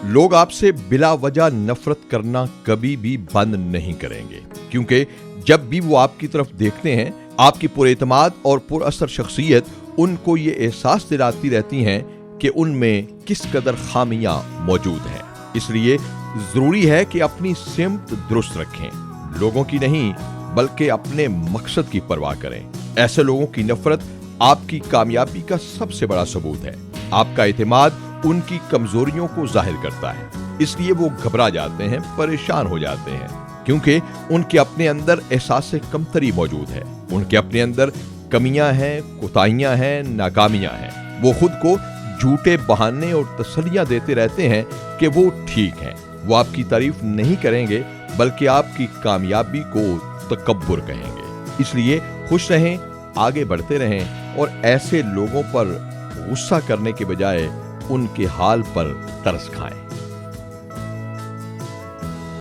लोग आपसे बिला वजह नफरत करना कभी भी बंद नहीं करेंगे, क्योंकि जब भी वो आपकी तरफ देखते हैं, आपकी पुरएतमाद और पुरअसर शख्सियत उनको ये एहसास दिलाती रहती हैं कि उनमें किस कदर खामियां मौजूद हैं। इसलिए जरूरी है कि अपनी सिमत दुरुस्त रखें, लोगों की नहीं बल्कि अपने मकसद की परवाह करें। ऐसे लोगों की नफरत आपकी कामयाबी का सबसे बड़ा सबूत है। आपका एतमाद उनकी कमजोरियों को जाहिर करता है, इसलिए वो घबरा जाते हैं, परेशान हो जाते हैं, क्योंकि उनके अपने अंदर एहसास कमतरी मौजूद है। उनके अपने अंदर कमियां हैं, कोताहियां हैं, नाकामियां हैं। वो खुद को झूठे बहाने और तसल्लियां देते रहते हैं कि वो ठीक हैं। वो आपकी तारीफ नहीं करेंगे बल्कि आपकी कामयाबी को तकब्बुर कहेंगे। इसलिए खुश रहें, आगे बढ़ते रहें और ऐसे लोगों पर गुस्सा करने के बजाय उनके हाल पर तरस खाएं।